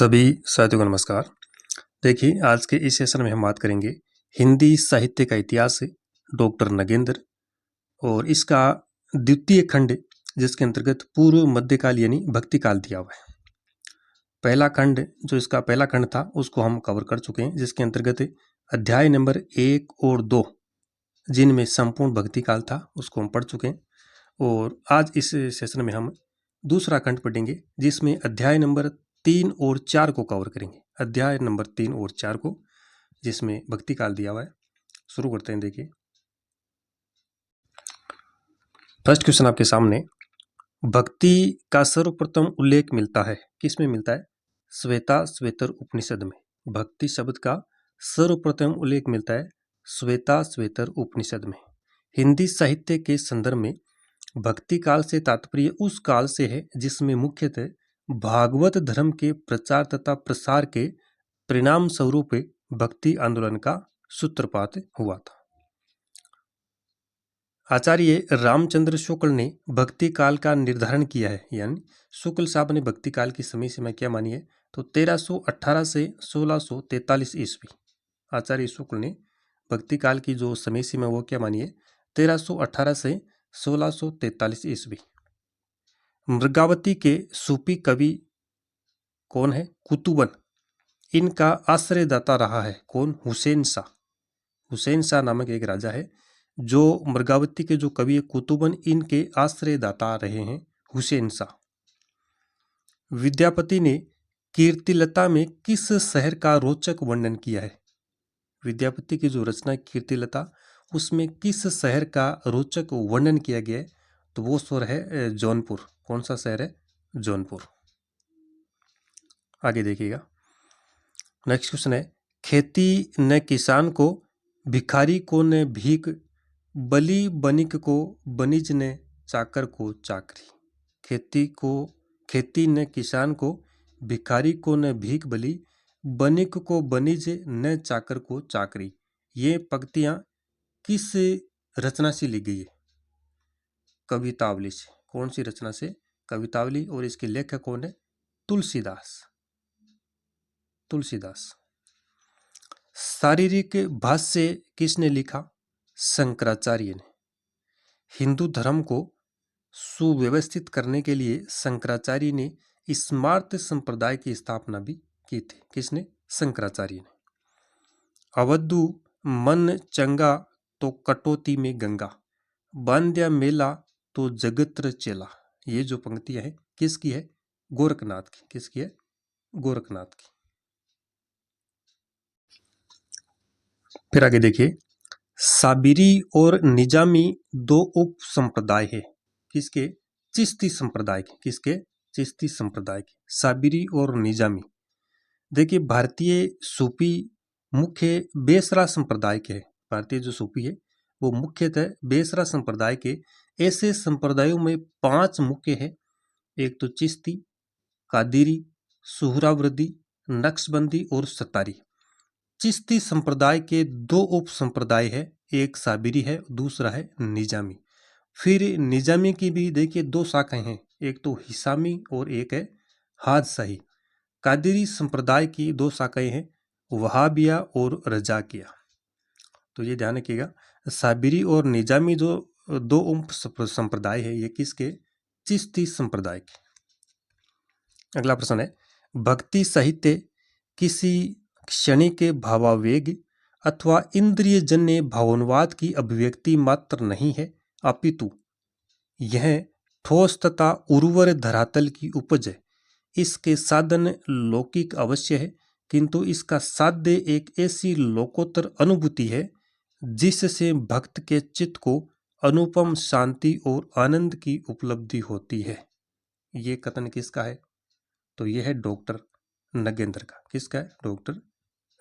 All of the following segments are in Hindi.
सभी साथियों को नमस्कार। देखिए, आज के इस सेशन में हम बात करेंगे हिंदी साहित्य का इतिहास से डॉक्टर नगेंद्र और इसका द्वितीय खंड जिसके अंतर्गत पूर्व मध्यकाल यानी भक्ति काल दिया हुआ है। पहला खंड जो इसका पहला खंड था उसको हम कवर कर चुके हैं, जिसके अंतर्गत अध्याय नंबर 1 और 2 जिनमें संपूर्ण भक्ति काल था उसको हम पढ़ चुके हैं। और आज इस सेशन में हम दूसरा खंड पढ़ेंगे जिसमें अध्याय नंबर 3 और 4 को कवर करेंगे। अध्याय नंबर 3 और 4 को जिसमें भक्ति काल दिया हुआ है। शुरू करते हैं। देखिए, फर्स्ट क्वेश्चन आपके सामने, भक्ति का सर्वप्रथम उल्लेख मिलता है, किसमें मिलता है? श्वेता श्वेतर उपनिषद में। भक्ति शब्द का सर्वप्रथम उल्लेख मिलता है श्वेता श्वेतर उपनिषद में। हिंदी साहित्य के संदर्भ में भक्ति काल से तात्पर्य उस काल से है जिसमें मुख्यतः भागवत धर्म के प्रचार तथा प्रसार के परिणाम स्वरूप भक्ति आंदोलन का सूत्रपात हुआ था। आचार्य रामचंद्र शुक्ल ने भक्ति काल का निर्धारण किया है, यानी शुक्ल साहब ने भक्ति काल की समय सीमा क्या मानी है? तो 1318 से 1643 ईस्वी। आचार्य शुक्ल ने भक्ति काल की जो समय सीमा वो क्या मानी है? 1318 से 1643 ईस्वी। मृगावती के सूफी कवि कौन है? कुतुबन। इनका आश्रयदाता रहा है कौन? हुसैन शाह। हुसैन शाह नामक एक राजा है जो मृगावती के जो कवि कुतुबन इनके आश्रयदाता रहे हैं हुसैन शाह। विद्यापति ने कीर्तिलता में किस शहर का रोचक वर्णन किया है? विद्यापति की जो रचना कीर्तिलता उसमें किस शहर का रोचक वर्णन किया गया है? तो वो शहर है जौनपुर। कौन सा शहर है? जौनपुर। आगे देखिएगा, नेक्स्ट क्वेश्चन है, खेती न किसान को, भिखारी को न भीख, बली बनिक को, बनिज ने चाकर को चाकरी। खेती न किसान को, भिखारी को न भीख बली, बनिक को बनिज न चाकर को चाकरी। ये पंक्तियां किस रचना से ली गई है? कवितावली से। कौन सी रचना से? कवितावली। और इसके लेखक कौन है? तुलसीदास। शारीरिक भाष्य किसने लिखा? शंकराचार्य ने। हिंदू धर्म को सुव्यवस्थित करने के लिए शंकराचार्य ने स्मार्त संप्रदाय की स्थापना भी की थी। किसने? शंकराचार्य ने। अवधू मन चंगा तो कटौती में गंगा, बांध्या मेला तो जगत्र चेला। ये जो पंक्तियां हैं किसकी है? गोरखनाथ की। किसकी है? गोरखनाथ की। फिर आगे देखिए, साबिरी और निजामी दो उप संप्रदाय है। किसके? चिश्ती संप्रदाय के। किसके? चिश्ती संप्रदाय के। साबिरी और निजामी। देखिए, भारतीय सूफी मुख्य बेसरा संप्रदाय के है। भारतीय जो सूफी है वो मुख्यतः बेसरा संप्रदाय के। ऐसे संप्रदायों में 5 मुख्य है। एक तो चिश्ती, कादिरी, सुहरावर्दी, नक्शबंदी और सतारी। चिश्ती संप्रदाय के 2 उप संप्रदाय है, एक साबिरी है, दूसरा है निजामी। फिर निजामी की भी देखिए 2 शाखाएं हैं, एक तो हिसामी और एक है हादशाही। कादिरी संप्रदाय की 2 शाखाएं हैं, वहाबिया और रजाकिया। तो ये ध्यान रखिएगा, साबिरी और निजामी जो 2 उप संप्रदाय है ये किसके? चिश्ती संप्रदाय के। अगला प्रश्न है, भक्ति साहित्य किसी क्षणिक भावावेग अथवा इंद्रियजन्य भावोन्वाद की अभिव्यक्ति मात्र नहीं है, अपितु यह ठोस तथा उर्वर धरातल की उपज है। इसके साधन लौकिक अवश्य है, किंतु इसका साध्य एक ऐसी लोकोत्तर अनुभूति है जिससे भक्त के चित्त को अनुपम शांति और आनंद की उपलब्धि होती है। ये कथन किसका है? तो यह है डॉक्टर नगेंद्र का। किसका है? डॉक्टर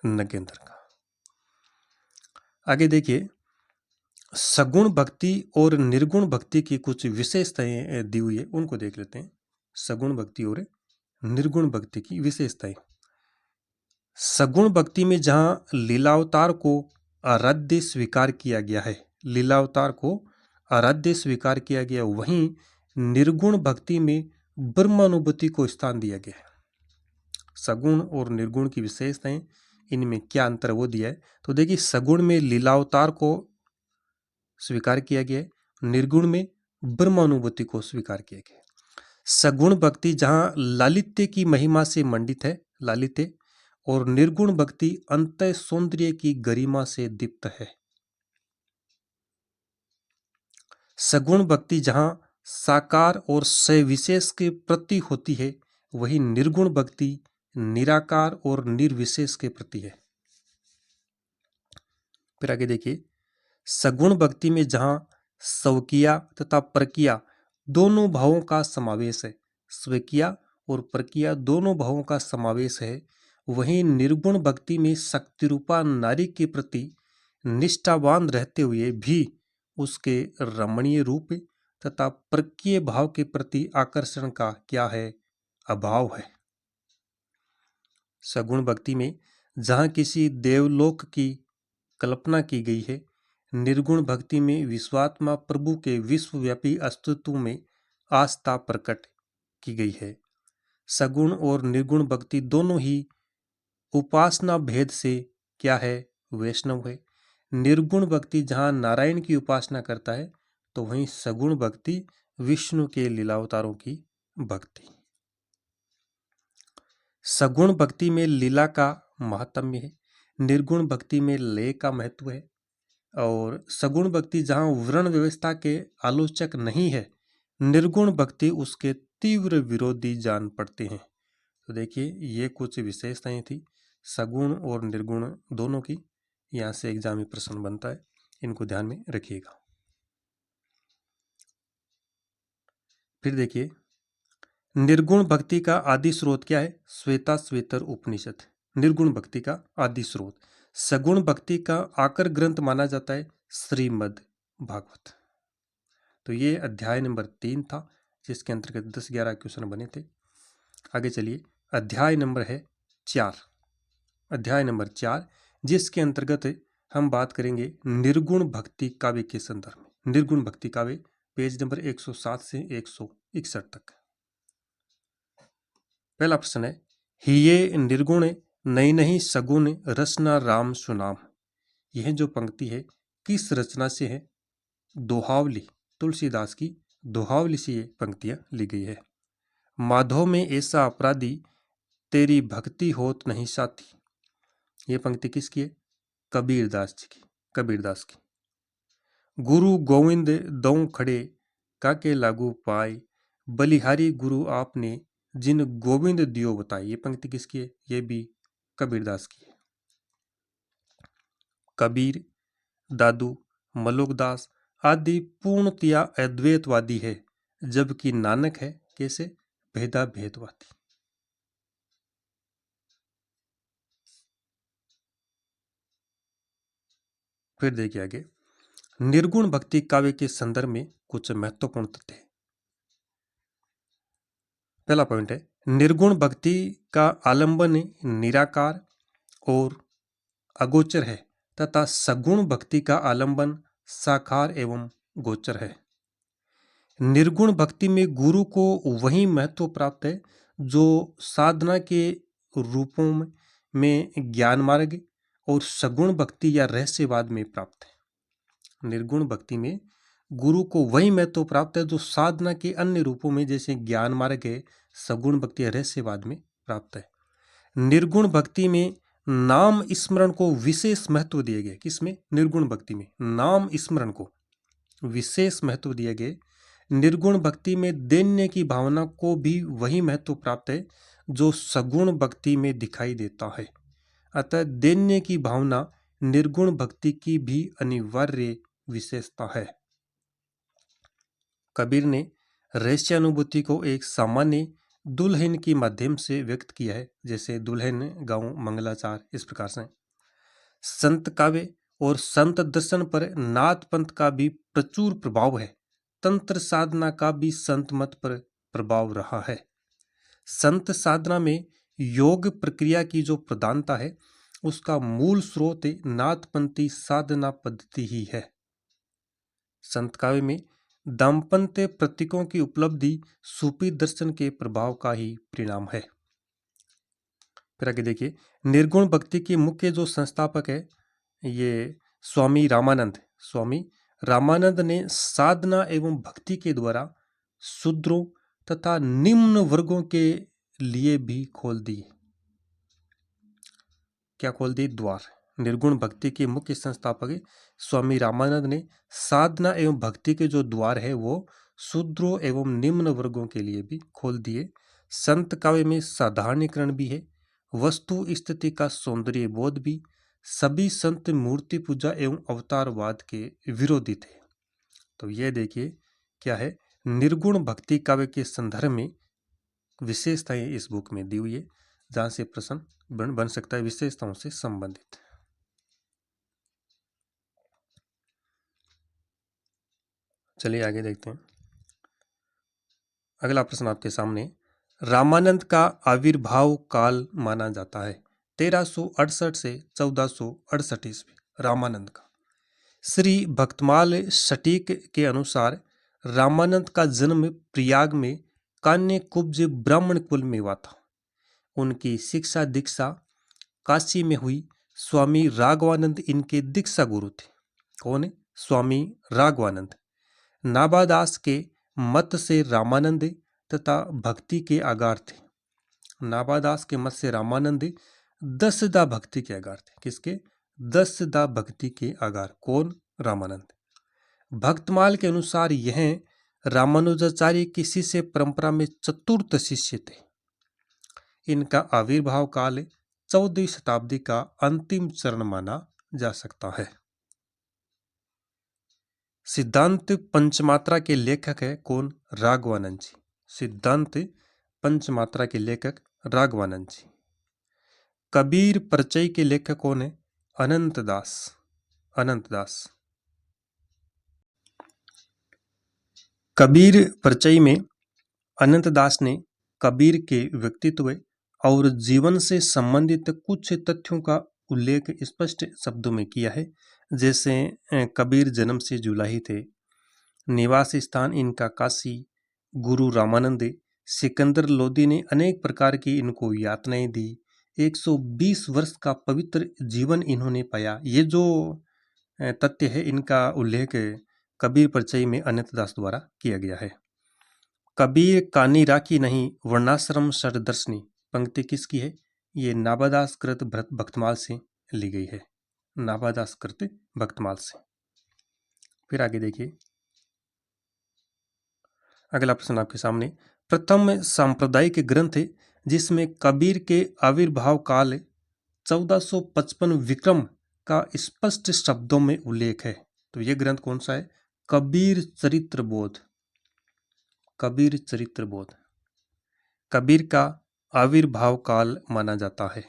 नगेंद्र का। आगे देखिए, सगुण भक्ति और निर्गुण भक्ति की कुछ विशेषताएं दी हुई है, उनको देख लेते हैं। सगुण भक्ति और निर्गुण भक्ति की विशेषताएं। सगुण भक्ति में जहां लीलावतार को आराध्य स्वीकार किया गया है, लीलावतार को आराध्य स्वीकार किया गया, वहीं निर्गुण भक्ति में ब्रह्मानुभूति को स्थान दिया गया है। सगुण और निर्गुण की विशेषताएं, इनमें क्या अंतर है वो दिया है। तो देखिए, सगुण में लीलावतार को स्वीकार किया गया है, निर्गुण में ब्रह्मानुभूति को स्वीकार किया गया है। सगुण भक्ति जहां लालित्य की महिमा से मंडित है, लालित्य, और निर्गुण भक्ति अंत सौंदर्य की गरिमा से दीप्त है। सगुण भक्ति जहां साकार और सविशेष के प्रति होती है, वही निर्गुण भक्ति निराकार और निर्विशेष के प्रति है। फिर आगे देखिए, सगुण भक्ति में जहां स्वकीय तथा परकीय दोनों भावों का समावेश है, स्वकीय और परकीय दोनों भावों का समावेश है, वहीं निर्गुण भक्ति में शक्ति रूपा नारी के प्रति निष्ठावान रहते हुए भी उसके रमणीय रूप तथा परकीय भाव के प्रति आकर्षण का क्या है, अभाव है। सगुण भक्ति में जहाँ किसी देवलोक की कल्पना की गई है, निर्गुण भक्ति में विश्वात्मा प्रभु के विश्वव्यापी अस्तित्व में आस्था प्रकट की गई है। सगुण और निर्गुण भक्ति दोनों ही उपासना भेद से क्या है, वैष्णव है। निर्गुण भक्ति जहाँ नारायण की उपासना करता है, तो वहीं सगुण भक्ति विष्णु के लीलावतारों की भक्ति। सगुण भक्ति में लीला का महात्म्य है, निर्गुण भक्ति में लय का महत्व है। और सगुण भक्ति जहाँ वर्ण व्यवस्था के आलोचक नहीं है, निर्गुण भक्ति उसके तीव्र विरोधी जान पड़ते हैं। तो देखिए, ये कुछ विशेषताएं थी सगुण और निर्गुण दोनों की। यहाँ से एग्जाम में प्रश्न बनता है, इनको ध्यान में रखिएगा। फिर देखिए, निर्गुण भक्ति का आदि स्रोत क्या है? श्वेता श्वेतर उपनिषद निर्गुण भक्ति का आदि स्रोत। सगुण भक्ति का आकर ग्रंथ माना जाता है श्रीमद् भागवत। तो ये अध्याय नंबर 3 था, जिसके अंतर्गत 10-11 क्वेश्चन बने थे। आगे चलिए, अध्याय नंबर है 4। अध्याय नंबर 4, जिसके अंतर्गत हम बात करेंगे निर्गुण भक्ति काव्य के संदर्भ में। निर्गुण भक्ति काव्य, पेज नंबर 107 से 161 तक। पहला प्रश्न है, हिये निर्गुण नई नहीं सगुण रचना राम सुनाम। यह जो पंक्ति है किस रचना से है? दोहावली, तुलसीदास की दोहावली से ये पंक्तियां ली गई है। माधव में ऐसा अपराधी तेरी भक्ति होत नहीं साथी। ये पंक्ति किसकी है? कबीरदास जी की, कबीरदास की। गुरु गोविंद दौं खड़े काके लागू पाए, बलिहारी गुरु आपने जिन गोविंद दियो बताए। ये पंक्ति किसकी है? ये भी कबीरदास की है। कबीर, दादू, मलुकदास आदि पूर्णतया अद्वैतवादी है, जबकि नानक है कैसे? भेदा भेदवादी। फिर देखिए आगे, निर्गुण भक्ति काव्य के संदर्भ में कुछ महत्वपूर्ण तथ्य है। पहला पॉइंट है, निर्गुण भक्ति का आलंबन निराकार और अगोचर है, तथा सगुण भक्ति का आलंबन साकार एवं गोचर है। निर्गुण भक्ति में गुरु को वही महत्व प्राप्त है जो साधना के रूपों में ज्ञान मार्ग और सगुण भक्ति या रहस्यवाद में प्राप्त है। निर्गुण भक्ति में गुरु को वही महत्व प्राप्त है जो साधना के अन्य रूपों में जैसे ज्ञान मार्ग है, सगुण भक्ति या रहस्यवाद में प्राप्त है। निर्गुण भक्ति में नाम स्मरण को विशेष महत्व दिए गए। किसमें? निर्गुण भक्ति में नाम स्मरण को विशेष महत्व दिए गए। निर्गुण भक्ति में दैन्य की भावना को भी वही महत्व प्राप्त है जो सगुण भक्ति में दिखाई देता है। अतः दैन्य की भावना निर्गुण भक्ति की भी अनिवार्य विशेषता है। कबीर ने रहस्यानुभूति को एक सामान्य दुल्हन के माध्यम से व्यक्त किया है, जैसे दुल्हन गाँव मंगलाचार, इस प्रकार से। संत काव्य और संत दर्शन पर नाथ पंथ का भी प्रचुर प्रभाव है। तंत्र साधना का भी संत मत पर प्रभाव रहा है। संत साधना में योग प्रक्रिया की जो प्रधानता है, उसका मूल स्रोत नाथपंथी साधना पद्धति ही है। संत काव्य में दाम्पत्य प्रतीकों की उपलब्धि सूफी दर्शन के प्रभाव का ही परिणाम है। फिर आगे देखिए, निर्गुण भक्ति के मुख्य जो संस्थापक है ये स्वामी रामानंद। स्वामी रामानंद ने साधना एवं भक्ति के द्वारा शूद्रों तथा निम्न वर्गों के लिए भी खोल दिए। क्या खोल दिए? द्वार। निर्गुण भक्ति के मुख्य संस्थापक स्वामी रामानंद ने साधना एवं भक्ति के जो द्वार है वो शूद्रों एवं निम्न वर्गों के लिए भी खोल दिए। संत काव्य में साधारणीकरण भी है, वस्तु स्थिति का सौंदर्य बोध भी। सभी संत मूर्ति पूजा एवं अवतारवाद के विरोधी थे। तो ये देखिए क्या है, निर्गुण भक्ति काव्य के संदर्भ में विशेषताएं इस बुक में दी हुई है, जहां से प्रश्न बन सकता है विशेषताओं से संबंधित। चलिए आगे देखते हैं। अगला प्रश्न आपके सामने, रामानंद का आविर्भाव काल माना जाता है 1368 से 1468 ईस्वी। रामानंद का श्री भक्तमाल सटीक के अनुसार रामानंद का जन्म प्रयाग में कान्य कुब्ज ब्राह्मण कुल में हुआ था। उनकी शिक्षा दीक्षा काशी में हुई। स्वामी राघवानंद इनके दीक्षा गुरु थे। कौन है? स्वामी राघवानंद। नाभादास के मत से रामानंद तथा भक्ति के आगार थे। नाभादास के मत से रामानंद दसदा भक्ति के आगार थे। किसके? दसदा भक्ति के आगार। कौन? रामानंद। भक्तमाल के अनुसार यह रामानुजाचार्य की शिष्य परंपरा में चतुर्थ शिष्य थे। इनका आविर्भाव काल 14वीं शताब्दी का अंतिम चरण माना जा सकता है। सिद्धांत पंचमात्रा के लेखक है कौन? राघवानंद जी। सिद्धांत पंचमात्रा के लेखक राघवानंद जी। कबीर परिचय के लेखक कौन है? अनंतदास। अनंतदास। कबीर परिचय में अनंतदास ने कबीर के व्यक्तित्व और जीवन से संबंधित कुछ तथ्यों का उल्लेख स्पष्ट शब्दों में किया है। जैसे कबीर जन्म से जुलाही थे, निवास स्थान इनका काशी, गुरु रामानंद, सिकंदर लोदी ने अनेक प्रकार की इनको यातनाएं दी, 120 वर्ष का पवित्र जीवन इन्होंने पाया। ये जो तथ्य है इनका उल्लेख कबीर परिचय में अनंतदास द्वारा किया गया है। कबीर कानी राखी नहीं वर्णाश्रम षडदर्शनी पंक्ति किसकी है? ये नाभादास कृत भक्तमाल से ली गई है। नाभादास कृत भक्तमाल से। फिर आगे देखिए, अगला प्रश्न आपके सामने, प्रथम सांप्रदायिक ग्रंथ जिसमें कबीर के आविर्भाव काल 1455 विक्रम का स्पष्ट शब्दों में उल्लेख है, तो यह ग्रंथ कौन सा है? कबीर चरित्र बोध। कबीर चरित्र बोध। कबीर का आविर्भाव काल माना जाता है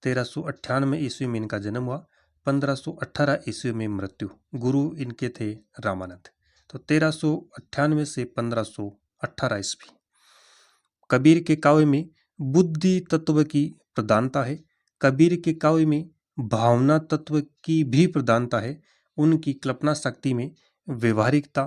1398 ईस्वी में इनका जन्म हुआ, 1518 ईस्वी में मृत्यु। गुरु इनके थे रामानंद। तो 1398 से 1518 ईस्वी। कबीर के काव्य में बुद्धि तत्व की प्रधानता है। कबीर के काव्य में भावना तत्व की भी प्रधानता है। उनकी कल्पना शक्ति में व्यवहारिकता,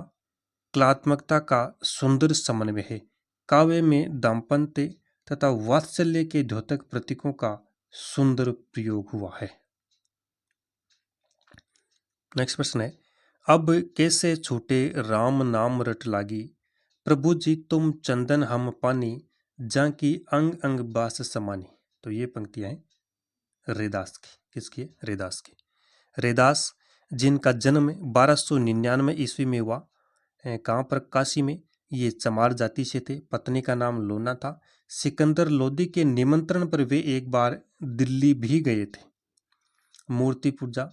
कलात्मकता का सुंदर समन्वय है। काव्य में दाम्पत्य तथा वात्सल्य के द्योतक प्रतीकों का सुंदर प्रयोग हुआ है। नेक्स्ट प्रश्न है, अब कैसे छूटे राम नाम रट लागी, प्रभु जी तुम चंदन हम पानी, जाकी अंग अंग बास समानी। तो ये पंक्तियां हैं रैदास की। किसकी है? रैदास की। रैदास जिनका जन्म 1299 ईस्वी में हुआ, कहाँ पर? काशी में। ये चमार जाति से थे। पत्नी का नाम लोना था। सिकंदर लोदी के निमंत्रण पर वे एक बार दिल्ली भी गए थे। मूर्ति पूजा,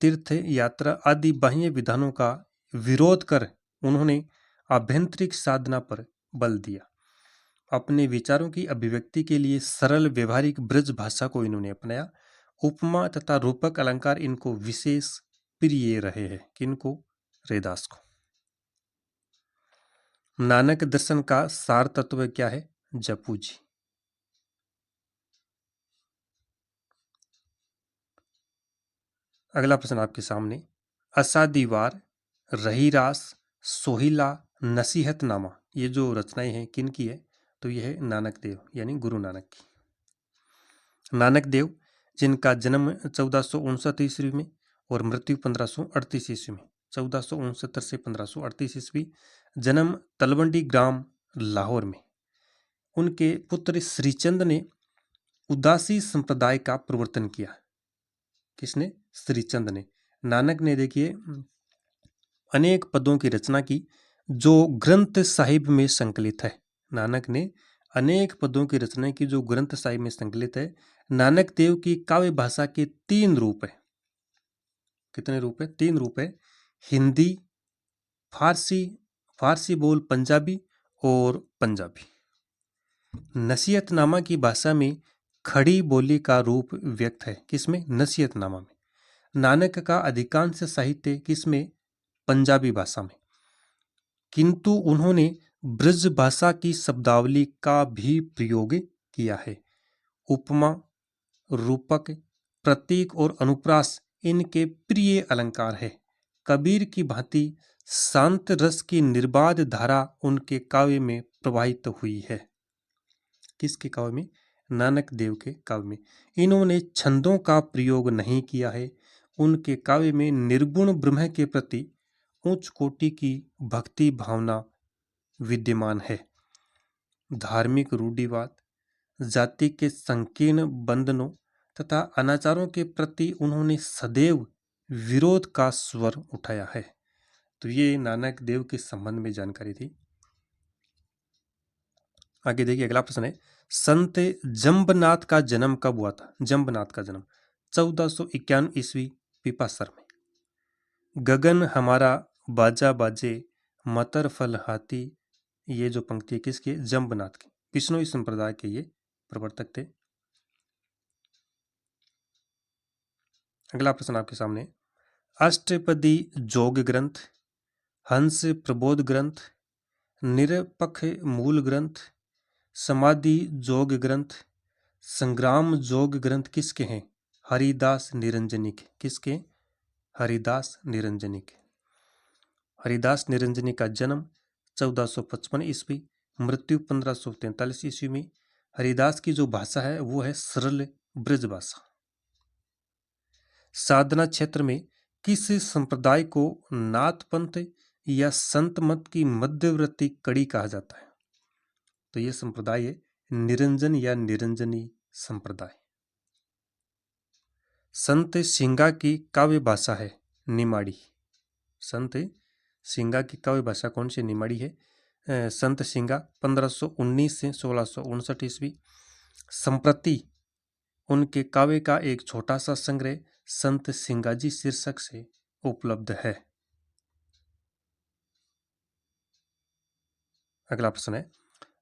तीर्थ यात्रा आदि बाह्य विधानों का विरोध कर उन्होंने आभ्यंतरिक साधना पर बल दिया। अपने विचारों की अभिव्यक्ति के लिए सरल व्यवहारिक ब्रज भाषा को इन्होंने अपनाया। उपमा तथा रूपक अलंकार इनको विशेष प्रिय रहे हैं। किनको? रैदास को। नानक दर्शन का सार तत्व क्या है? जपू जी। अगला प्रश्न आपके सामने, असादीवार, रहीरास, सोहिला, नसीहतनामा, ये जो रचनाएं हैं किन की है? तो यह है नानक देव यानी गुरु नानक की। नानक देव, जिनका जन्म 1459 ईस्वी में और मृत्यु 1538 ईस्वी में, 1469 से 1538 ईस्वी, जन्म तलवंडी ग्राम लाहौर में। उनके पुत्र श्रीचंद ने उदासी संप्रदाय का प्रवर्तन किया। किसने? श्रीचंद ने। नानक ने देखिए अनेक पदों की रचना की जो ग्रंथ साहिब में संकलित है। नानक ने अनेक पदों की रचना की जो ग्रंथ साहिब में संकलित है। नानक देव की काव्य भाषा के 3 रूप है। कितने रूप है? 3 रूप है। हिंदी, फारसी बोल पंजाबी और पंजाबी। नसीहतनामा की भाषा में खड़ी बोली का रूप व्यक्त है। किसमें? नसीहतनामा में। नानक का अधिकांश साहित्य किसमें? पंजाबी भाषा में। किंतु उन्होंने ब्रज भाषा की शब्दावली का भी प्रयोग किया है। उपमा, रूपक, प्रतीक और अनुप्रास इनके प्रिय अलंकार है। कबीर की भांति शांत रस की निर्बाध धारा उनके काव्य में प्रवाहित हुई है। किसके काव्य में? नानक देव के काव्य में। इन्होंने छंदों का प्रयोग नहीं किया है। उनके काव्य में निर्गुण ब्रह्म के प्रति उच्च कोटि की भक्ति भावना विद्यमान है। धार्मिक रूढ़िवाद, जाति के संकीर्ण बंधनों तथा अनाचारों के प्रति उन्होंने सदैव विरोध का स्वर उठाया है। तो ये नानक देव के संबंध में जानकारी थी। आगे देखिए अगला प्रश्न है, संत जंबनाथ का जन्म कब हुआ था? जंबनाथ का जन्म 1451 ईस्वी पिपासर में। गगन हमारा बाजा बाजे, मतर फल हाथी, ये जो पंक्ति है किसकी? जंबनाथ की। बिश्नोई संप्रदाय के ये प्रवर्तक थे। अगला प्रश्न आपके सामने, अष्टपदी जोग ग्रंथ, हंस प्रबोध ग्रंथ, निरपक्ष मूल ग्रंथ, समाधि जोग ग्रंथ, संग्राम जोग ग्रंथ किसके हैं? हरिदास निरंजनी के। किसके? हरिदास निरंजनी के। हरिदास निरंजनी का जन्म 1455 ईस्वी, मृत्यु 1543 ईस्वी में। हरिदास की जो भाषा है वो है सरल ब्रज भाषा। साधना क्षेत्र में किस संप्रदाय को नाथ पंथ या संत मत की मध्यवर्ती कड़ी कहा जाता है? तो यह संप्रदाय है निरंजन या निरंजनी संप्रदाय। संत सिंगा की काव्य भाषा है निमाड़ी। संत सिंगा की काव्य भाषा कौन सी? निमाड़ी है। संत सिंगा 1519 से 1659 ईस्वी। संप्रति उनके काव्य का एक छोटा सा संग्रह संत सिंगाजी शीर्षक से उपलब्ध है। अगला प्रश्न है,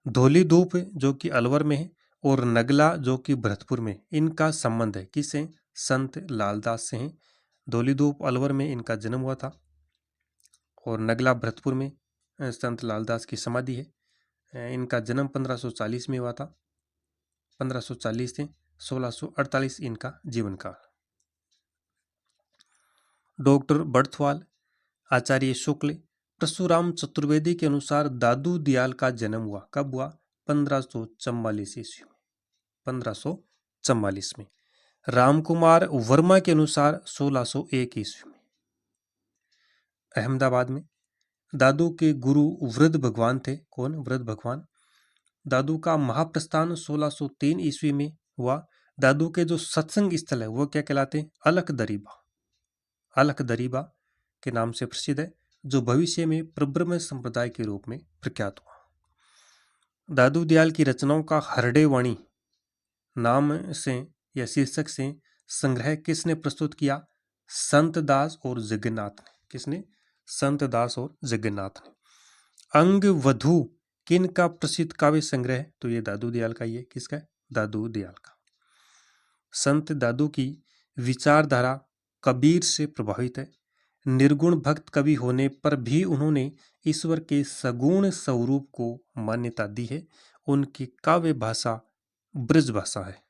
धौली धूप जो कि अलवर में है और नगला जो कि भरतपुर में, इनका संबंध है किससे? संत लालदास से हैं। धौली धूप अलवर में इनका जन्म हुआ था और नगला भरतपुर में संत लालदास की समाधि है। इनका जन्म 1540 में हुआ था। 1540 से 1648 इनका जीवन काल। डॉक्टर बर्थवाल, आचार्य शुक्ल, परशुराम चतुर्वेदी के अनुसार दादू दयाल का जन्म हुआ कब हुआ? 1544 ईस्वी में। 1544 में। रामकुमार वर्मा के अनुसार 1601 ईस्वी में। अहमदाबाद में दादू के गुरु वृद्ध भगवान थे। कौन? वृद्ध भगवान। दादू का महाप्रस्थान 1603 ईस्वी में हुआ। दादू के जो सत्संग स्थल है वो क्या कहलाते हैं? अलख दरीबा। अलख दरीबा के नाम से प्रसिद्ध है, जो भविष्य में प्रब्रह्म संप्रदाय के रूप में प्रख्यात हुआ। दादू दयाल की रचनाओं का हरडे वाणी नाम से या शीर्षक से संग्रह किसने प्रस्तुत किया? संत दास और जगन्नाथ ने। किसने? संत दास और जगन्नाथ ने। अंग वधु किन का प्रसिद्ध काव्य संग्रह है? तो ये दादू दयाल का ही है। किसका? दादू दयाल का। संत दादू की विचारधारा कबीर से प्रभावित है। निर्गुण भक्त कवि होने पर भी उन्होंने ईश्वर के सगुण स्वरूप को मान्यता दी है। उनकी काव्य भाषा ब्रज भाषा है।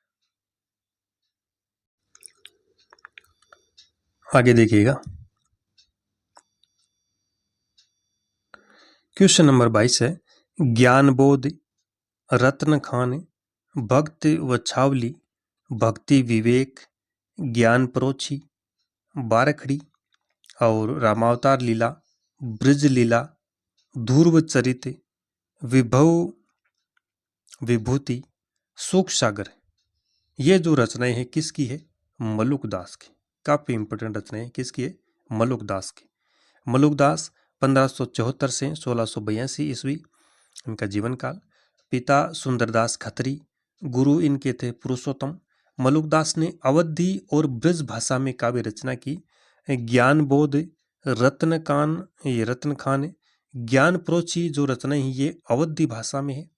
आगे देखिएगा, क्वेश्चन नंबर 22 है, ज्ञानबोध, रत्न खान, भक्त वछावली, भक्ति विवेक, ज्ञान प्रोछी, बारखड़ी और रामावतार लीला, ब्रज लीला, ध्रुव चरित, विभव विभूति, शोक सागर, ये जो रचनाएं हैं किसकी है? मलुकदास की। काफी इंपॉर्टेंट रचनाएं हैं, किसकी है? मलुकदास की। मलुकदास 1574 से 1682 ईस्वी इनका जीवन काल। पिता सुंदरदास खत्री, गुरु इनके थे पुरुषोत्तम। मलुकदास ने अवधी और ब्रज भाषा में काव्य रचना की। ज्ञान बोध, रत्न खान, ज्ञान प्रोची जो रचना है ये अवधी भाषा में है।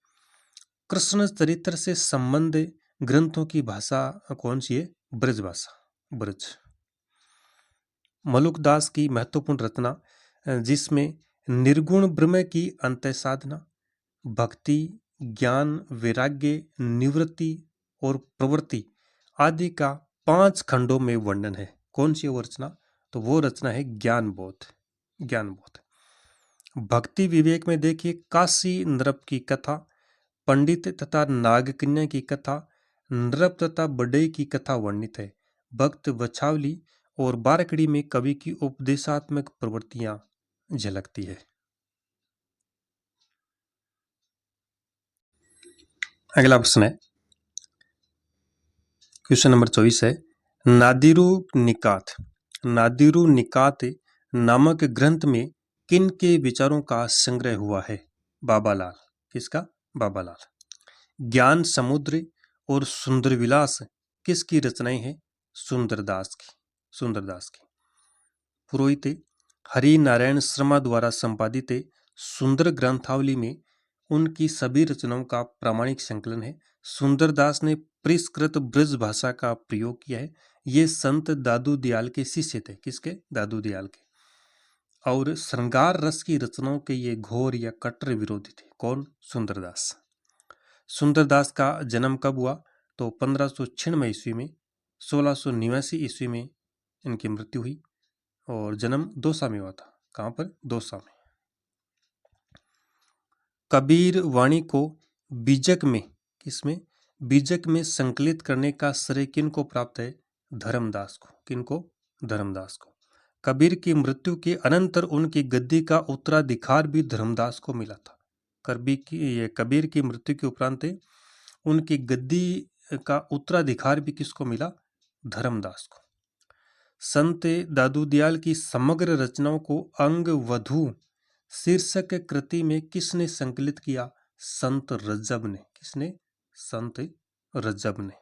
कृष्ण चरित्र से संबंध ग्रंथों की भाषा कौन सी है? ब्रज भाषा, ब्रज। मलुकदास की महत्वपूर्ण रचना जिसमें निर्गुण ब्रह्म की अंतः साधना, भक्ति, ज्ञान, वैराग्य, निवृत्ति और प्रवृत्ति आदि का 5 खंडों में वर्णन है। कौन सी वो रचना? तो वो रचना है ज्ञान बोध। ज्ञान बोध। भक्ति विवेक में देखिए काशी नृप की कथा, पंडित तथा नागकन्या की कथा, नृप तथा बड़ई की कथा वर्णित है। भक्त बछावली और बारकड़ी में कवि की उपदेशात्मक प्रवृत्तियां झलकती है। अगला प्रश्न है, क्वेश्चन नंबर 24 है, नादिरू निकात नामक ग्रंथ में किन के विचारों का संग्रह हुआ है? बाबालाल। किसका? बाबालाल। ज्ञान समुद्र और सुंदर विलास किसकी रचनाएं हैं? सुंदरदास की। सुंदरदास की। पुरोहित हरि नारायण शर्मा द्वारा संपादित सुंदर ग्रंथावली में उनकी सभी रचनाओं का प्रामाणिक संकलन है। सुंदरदास ने परिष्कृत ब्रज भाषा का प्रयोग किया है। ये संत दादू दयाल के शिष्य थे। किसके? दादू दयाल के। और श्रृंगार रस की रचनाओं के ये घोर या कट्टर विरोधी थे। कौन? सुंदरदास। सुंदरदास का जन्म कब हुआ? तो 1596 ईस्वी में। 1689 ईस्वी में इनकी मृत्यु हुई और जन्म दौसा में हुआ था। कहाँ पर? दौसा में। कबीर वाणी को बीजक में, किसमें? बीजक में संकलित करने का श्रेय किनको प्राप्त है? धर्मदास को। किनको? धर्मदास को। कबीर की मृत्यु के अनंतर उनकी गद्दी का उत्तराधिकार भी धर्मदास को मिला था। कबीर की मृत्यु के उपरांत उनकी गद्दी का उत्तराधिकार भी किसको मिला? धर्मदास को। संत दादू दयाल की समग्र रचनाओं को अंग वधु शीर्षक कृति में किसने संकलित किया? संत रज्जब ने। किसने? संत रज्जब ने।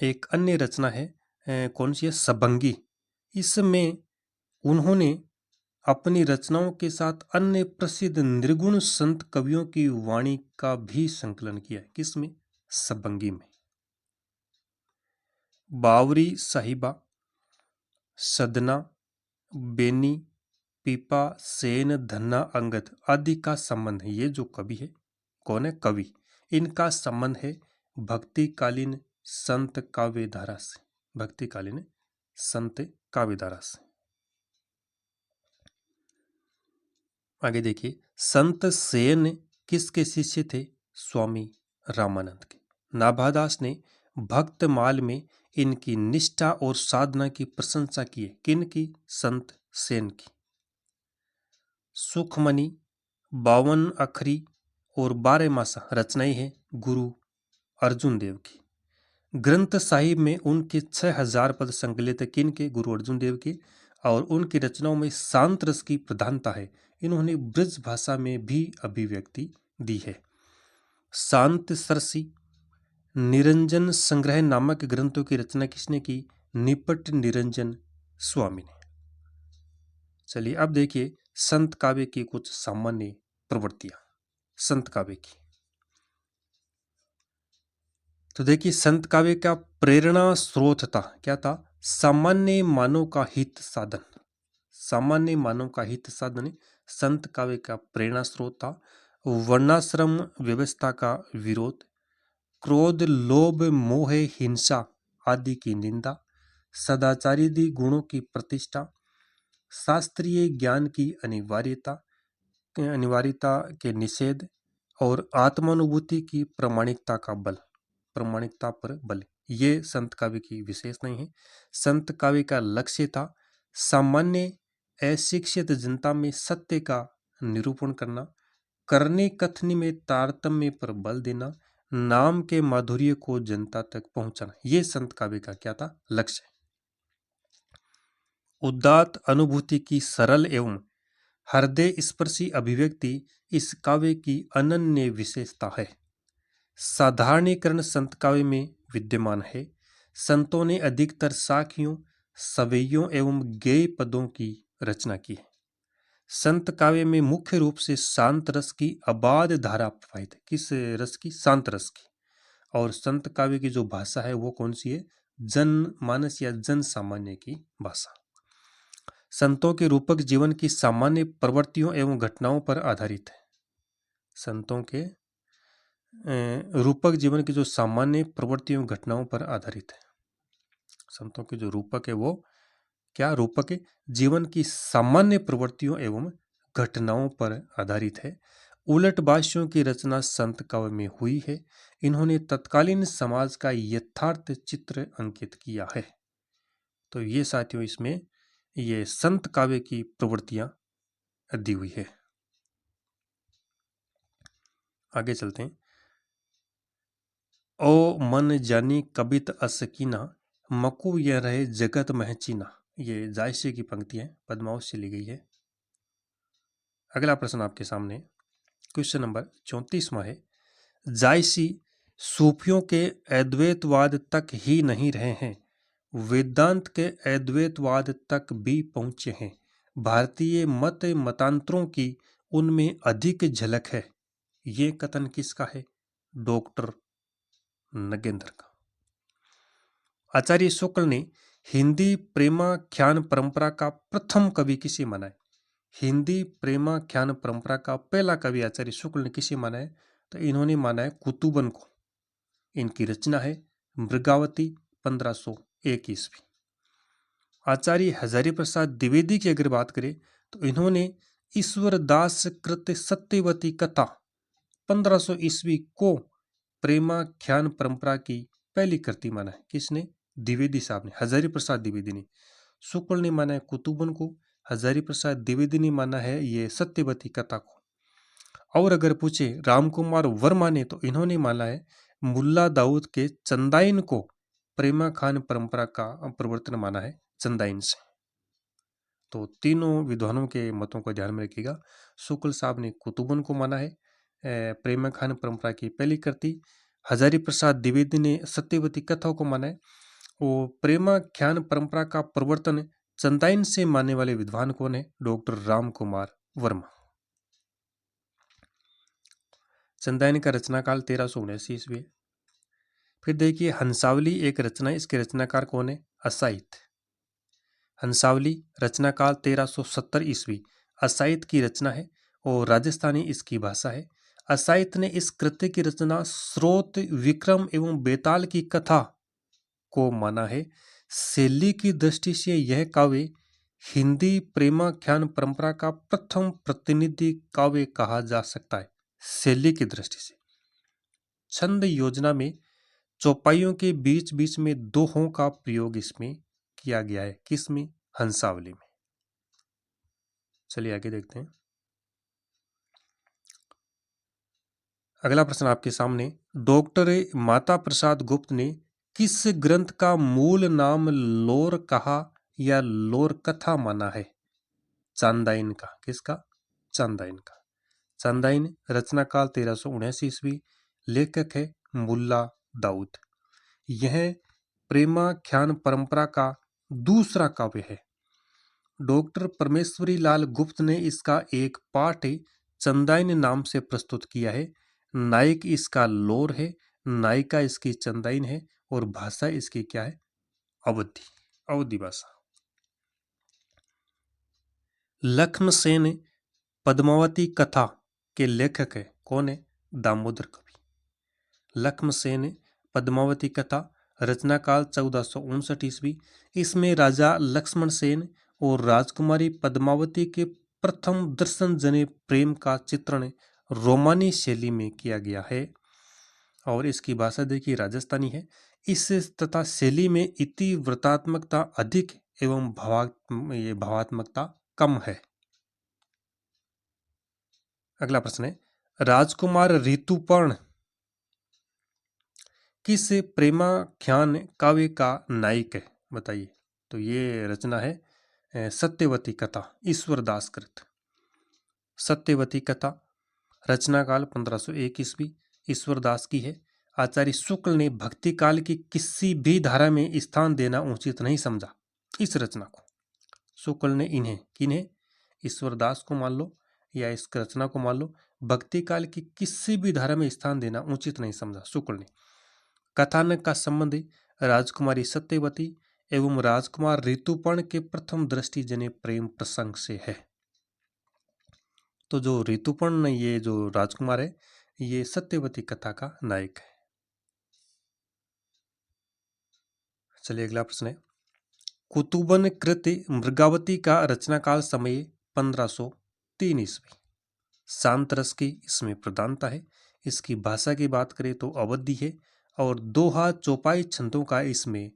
एक अन्य रचना है कौन सी है? सबंगी। इसमें उन्होंने अपनी रचनाओं के साथ अन्य प्रसिद्ध निर्गुण संत कवियों की वाणी का भी संकलन किया है। किसमें? सबंगी में। बावरी साहिबा, सदना, बेनी, पीपा, सेन, धन्ना, अंगद आदि का संबंध है। ये जो कवि है, कौन है? कवि। इनका संबंध है भक्तिकालीन संत काव्यधारा से। भक्तिकालीन संत काव्यधारा से। आगे देखिए, संत सेन किसके शिष्य थे? स्वामी रामानंद के। नाभादास ने भक्तमाल में इनकी निष्ठा और साधना की प्रशंसा की है। किन की? संत सेन की। सुखमणि, 52 अखरी और 12 मासा रचनाएं हैं गुरु अर्जुन देव की। ग्रंथ साहिब में उनके 6000 पद संकलित है। किन के? गुरु अर्जुन देव के। और उनकी रचनाओं में शांत रस की प्रधानता है। इन्होंने ब्रज भाषा में भी अभिव्यक्ति दी है। शांत सरसी, निरंजन संग्रह नामक ग्रंथों की रचना किसने की? निपट निरंजन स्वामी ने। चलिए अब देखिए संत काव्य की कुछ सामान्य प्रवृत्तियां। संत काव्य की तो देखिए, संत काव्य का प्रेरणा स्रोत था। क्या था? सामान्य मानव का हित साधन। सामान्य मानव का हित साधन संत काव्य का प्रेरणा स्रोत था। वर्णाश्रम व्यवस्था का विरोध, क्रोध, लोभ, मोह, हिंसा आदि की निंदा, सदाचारी गुणों की प्रतिष्ठा, शास्त्रीय ज्ञान की अनिवार्यता के निषेध और आत्मानुभूति की प्रामाणिकता का बल। प्रामाणिकता पर बल। ये संत काव्य की विशेष नहीं है। संत काव्य का लक्ष्य था सामान्य अशिक्षित जनता में सत्य का निरूपण करना, करने कथनी में तारतम्य पर बल देना, नाम के माधुर्य को जनता तक पहुंचाना। ये संत काव्य का क्या था? लक्ष्य। उदात्त अनुभूति की सरल एवं हृदय स्पर्शी अभिव्यक्ति इस काव्य की अनन्य विशेषता है। साधारणीकरण संत काव्य में विद्यमान है। संतों ने अधिकतर साखियों, सवैयों एवं गेय पदों की रचना की है। संत काव्य में मुख्य रूप से शांत रस की अबाध धारा प्रवाहित है। किस रस की? शांत रस की। और संत काव्य की जो भाषा है वो कौन सी है? जनमानस या जन सामान्य की भाषा। संतों के रूपक जीवन की सामान्य प्रवृत्तियों एवं घटनाओं पर आधारित है। संतों के रूपक जीवन की जो सामान्य प्रवृत्तियों घटनाओं पर आधारित है। संतों के जो रूपक है वो क्या? रूपक है जीवन की सामान्य प्रवृत्तियों एवं घटनाओं पर आधारित है। उलट भाष्यों की रचना संत काव्य में हुई है। इन्होंने तत्कालीन समाज का यथार्थ चित्र अंकित किया है। तो ये साथियों इसमें ये संत काव्य की प्रवृत्तियां दी हुई है। आगे चलते हैं। ओ मन जानी कबित असकीना, मकु यह रहे जगत महचीना। ये जायसे की पंक्ति है, पद्मावत से ली गई है। अगला प्रश्न आपके सामने क्वेश्चन नंबर 34वां है। जायसी सूफियों के अद्वैतवाद तक ही नहीं रहे हैं, वेदांत के अद्वैतवाद तक भी पहुंचे हैं। भारतीय मत मतांतरों की उनमें अधिक झलक है। ये कथन किसका है? डॉक्टर नगेंद्र का। आचार्य शुक्ल ने हिंदी प्रेमाख्यान परंपरा का प्रथम कवि किसे माना है? हिंदी प्रेमाख्यान परंपरा का पहला कवि आचार्य शुक्ल ने किसे माना है? तो इन्होंने माना है कुतुबन को। इनकी रचना है मृगावती 1501 ईस्वी। आचार्य हजारी प्रसाद द्विवेदी की अगर बात करें तो इन्होंने ईश्वर दास कृत सत्यवती कथा 1500 ईस्वी को प्रेमाख्यान परंपरा की पहली कृति माना है। किसने? द्विवेदी साहब ने, हजारी प्रसाद द्विवेदी ने। शुक्ल ने माना है कुतुबन को, हजारी प्रसाद द्विवेदी ने माना है ये सत्यवती कथा को। और अगर पूछे रामकुमार वर्मा ने तो इन्होंने माना है मुल्ला दाऊद के चंदाइन को प्रेमाख्यान परंपरा का प्रवर्तन माना है चंदाइन से। तो तीनों विद्वानों के मतों को ध्यान में रखिएगा। शुक्ल साहब ने कुतुबन को माना है प्रेमाख्यान परंपरा की पहली कृति, हजारी प्रसाद द्विवेदी ने सत्यवती कथा को माना है। वो प्रेमाख्यान परंपरा का प्रवर्तन चंदाइन से मानने वाले विद्वान कौन है? डॉक्टर राम कुमार वर्मा। चंदाइन का रचनाकाल 1379 ईस्वी है। फिर देखिए हंसावली एक रचना है, इसके रचनाकार कौन है? असाहित। हंसावली रचनाकाल 1370 ईस्वी असाहित की रचना है और राजस्थानी इसकी भाषा है। असाहित ने इस कृत्य की रचना स्रोत, विक्रम एवं बेताल की कथा को माना है। शैली की दृष्टि से यह काव्य हिंदी प्रेमाख्यान परंपरा का प्रथम प्रतिनिधि काव्य कहा जा सकता है। शैली की दृष्टि से छंद योजना में चौपाइयों के बीच बीच में दोहों का प्रयोग इसमें किया गया है। किसमें? हंसावली में। चलिए आगे देखते हैं। अगला प्रश्न आपके सामने, डॉक्टर माता प्रसाद गुप्त ने किस ग्रंथ का मूल नाम लोर कहा या लोर कथा माना है? चांदाइन का। किसका? चांदाइन का। चांदाइन रचनाकाल 1379 ईस्वी, लेखक है मुल्ला दाऊद। यह प्रेमाख्यान परंपरा का दूसरा काव्य है। डॉक्टर परमेश्वरी लाल गुप्त ने इसका एक पाठ चंदाइन नाम से प्रस्तुत किया है। नायक इसका लोर है, नायिका इसकी चंदाइन है और भाषा इसकी क्या है? अवधी, अवधी भाषा। लक्ष्मणसेन पद्मावती कथा के लेखक है। कौन है? दामोदर कवि। लक्ष्मणसेन पद्मावती कथा रचनाकाल 1459 ईस्वी। इसमें राजा लक्ष्मण सेन और राजकुमारी पद्मावती के प्रथम दर्शन जने प्रेम का चित्रण रोमानी शैली में किया गया है। और इसकी भाषा देखिए राजस्थानी है। इस तथा शैली में इति व्रतात्मकता अधिक एवं ये भावात्मकता कम है। अगला प्रश्न है, राजकुमार ऋतुपर्ण किस प्रेमाख्यान काव्य का नायक है, बताइए। तो ये रचना है सत्यवती कथा, ईश्वरदास कृत। सत्यवती कथा रचना काल 1501 ईस्वी, ईश्वरदास की है। आचार्य शुक्ल ने भक्ति काल की किसी भी धारा में स्थान देना उचित नहीं समझा। इस रचना को शुक्ल ने किन्हें, ईश्वरदास को मान लो या इस रचना को मान लो, भक्ति काल की किसी भी धारा में स्थान देना उचित नहीं समझा शुक्ल ने। कथानक का संबंध राजकुमारी सत्यवती एवं राजकुमार ऋतुपर्ण के प्रथम दृष्टि जने प्रेम प्रसंग से है। तो जो ऋतुपर्ण, ये जो राजकुमार है, ये सत्यवती कथा का नायक है। चलिए अगला प्रश्न है, कुतुबन कृत मृगावती का रचना काल समय 1503 ईस्वी। शांत रस की इसमें प्रधानता है। इसकी भाषा की बात करें तो अवधी है और दोहा चौपाई छंदों का इसमें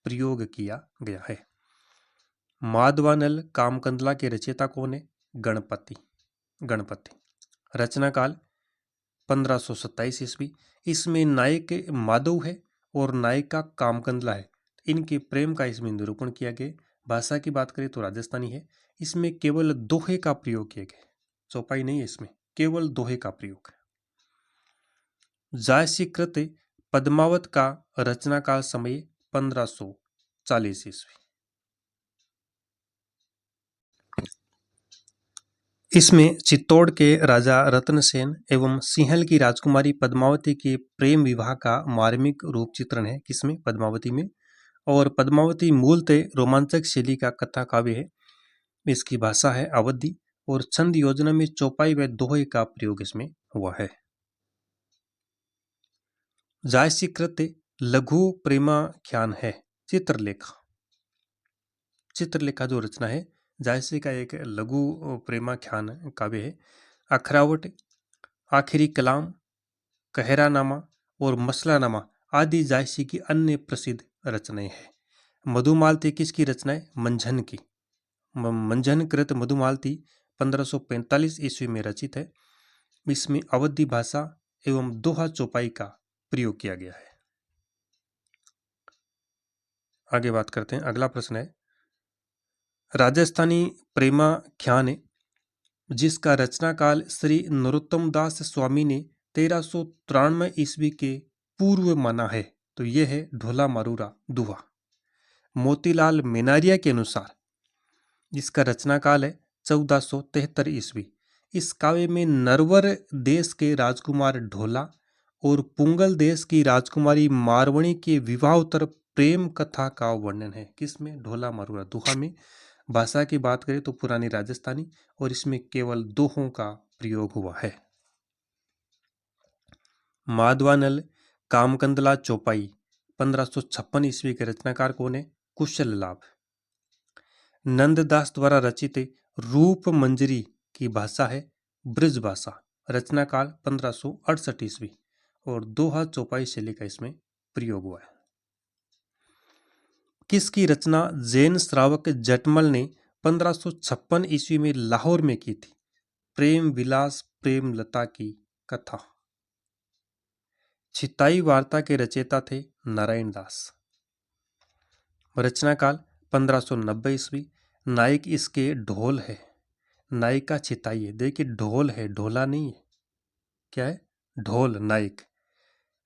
प्रयोग किया गया है। माधवानल कामकंदला के रचयिता कौन है, गणपति। रचना काल 1527 ईस्वी। इसमें नायक माधव है और नायिका कामकंदला है। इनके प्रेम का इसमें निरूपण किया गया। भाषा की बात करें तो राजस्थानी है। इसमें केवल दोहे का प्रयोग किया गया, चौपाई नहीं है, इसमें केवल दोहे का प्रयोग है। जायसीकृत पद्मावत का रचना काल समय 1540 ईस्वी। इसमें चित्तौड़ के राजा रत्नसेन एवं सिंहल की राजकुमारी पद्मावती के प्रेम विवाह का मार्मिक रूप चित्रण है। किसमें, पद्मावती में। और पद्मावती मूलतः रोमांचक शैली का कथा काव्य है। इसकी भाषा है अवधी और छंद योजना में चौपाई व दोहे का प्रयोग इसमें हुआ है। जायसीकृत लघु प्रेमाख्यान है चित्रलेखा जो रचना है जायसी का एक लघु प्रेमाख्यान काव्य है। अखरावट, आखिरी कलाम, कहरानामा और मसलानामा आदि जायसी की अन्य प्रसिद्ध रचनाएं हैं। मधुमालती किसकी रचना है, मंझन की। मंझन कृत मधुमालती 1545 ईस्वी में रचित है। इसमें अवधी भाषा एवं दोहा चौपाई का प्रयोग किया गया है। आगे बात करते हैं। अगला प्रश्न है, राजस्थानी प्रेमाख्यान जिसका रचना काल श्री नरोत्तम दास स्वामी ने 1393 ईस्वी के पूर्व माना है। तो यह है ढोला मारूरा दुहा। मोतीलाल मेनारिया के अनुसार जिसका रचना काल है 1473 ईस्वी। इस काव्य में नरवर देश के राजकुमार ढोला और पुंगल देश की राजकुमारी मारवणी के विवाहोत्तर प्रेम कथा का वर्णन है। किसमें, ढोला मारूरा दुहा में। भाषा की बात करें तो पुरानी राजस्थानी और इसमें केवल दोहों का प्रयोग हुआ है। माधवानल कामकंदला चौपाई 1556 ईस्वी के रचनाकार कौन है, कुशल लाभ। नंददास द्वारा रचित रूप मंजरी की भाषा है ब्रज भाषा। रचना काल 1568 ईस्वी और दोहा चौपाई शैली का इसमें प्रयोग हुआ है। किसकी रचना जैन श्रावक जटमल ने 1556 ईस्वी में लाहौर में की थी, प्रेम विलास प्रेम लता की कथा। छिताई वार्ता के रचयिता थे नारायण दास। रचना काल 1590 ईस्वी। नायक इसके ढोल है, नायिका छिताई है। देखिए ढोल है, ढोला नहीं है। क्या है, ढोल नायक,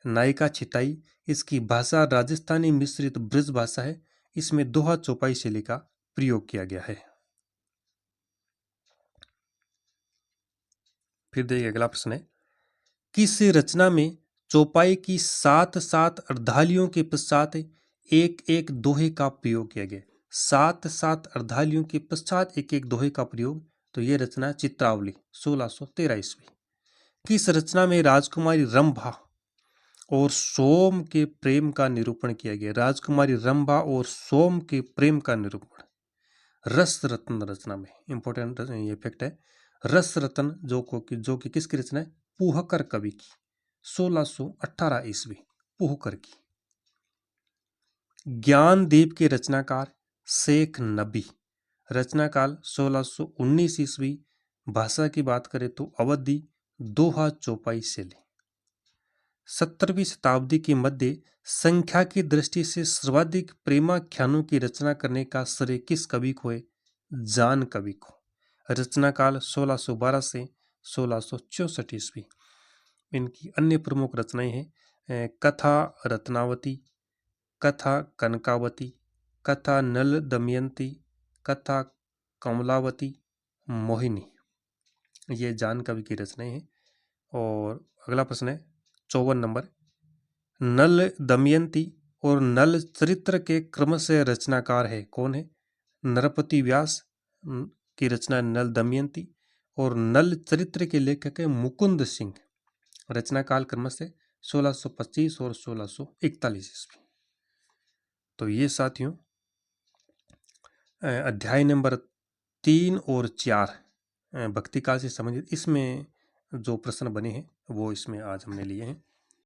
नायिका छिताई। इसकी भाषा राजस्थानी मिश्रित ब्रज भाषा है। इसमें दोहा चौपाई शैली का प्रयोग किया गया है। फिर देखिए अगला प्रश्न है, किस रचना में चौपाई की 7 अर्धालियों के पश्चात एक एक दोहे का प्रयोग किया गया। 7 अर्धालियों के पश्चात एक एक दोहे का प्रयोग। तो यह रचना चित्रावली 1613 ईस्वी। किस रचना में राजकुमारी रंभा और सोम के प्रेम का निरूपण किया गया। राजकुमारी रंभा और सोम के प्रेम का निरूपण रस रत्न रचना में। इंपॉर्टेंट ये फैक्ट है, रस रत्न जो कि किसकी रचना है, पुहकर कवि की। 1618 ईस्वी पुहकर की। ज्ञानदीप के रचनाकार शेख नबी, रचना काल 1619 ईस्वी। भाषा की बात करें तो अवधी दोहा चौपाई शैली। 17वीं शताब्दी के मध्य संख्या की दृष्टि से सर्वाधिक प्रेमाख्यानों की रचना करने का श्रेय किस कवि को है? जान कवि को। रचना काल 1612 से 1664 ईस्वी। इनकी अन्य प्रमुख रचनाएं हैं कथा रत्नावती, कथा कनकावती, कथा नल दमयंती, कथा कमलावती, मोहिनी। ये जान कवि की रचनाएं हैं। और अगला प्रश्न है 54 नंबर। नल दमयंती और नल चरित्र के क्रमशः रचनाकार है कौन है? नरपति व्यास की रचना नल दमयंती और नल चरित्र के लेखक है मुकुंद सिंह। रचना काल क्रमशः 1625 और 1641 ईस्वी। तो ये साथियों अध्याय नंबर 3 और 4 भक्ति काल से संबंधित इसमें जो प्रश्न बने हैं वो इसमें आज हमने लिए हैं।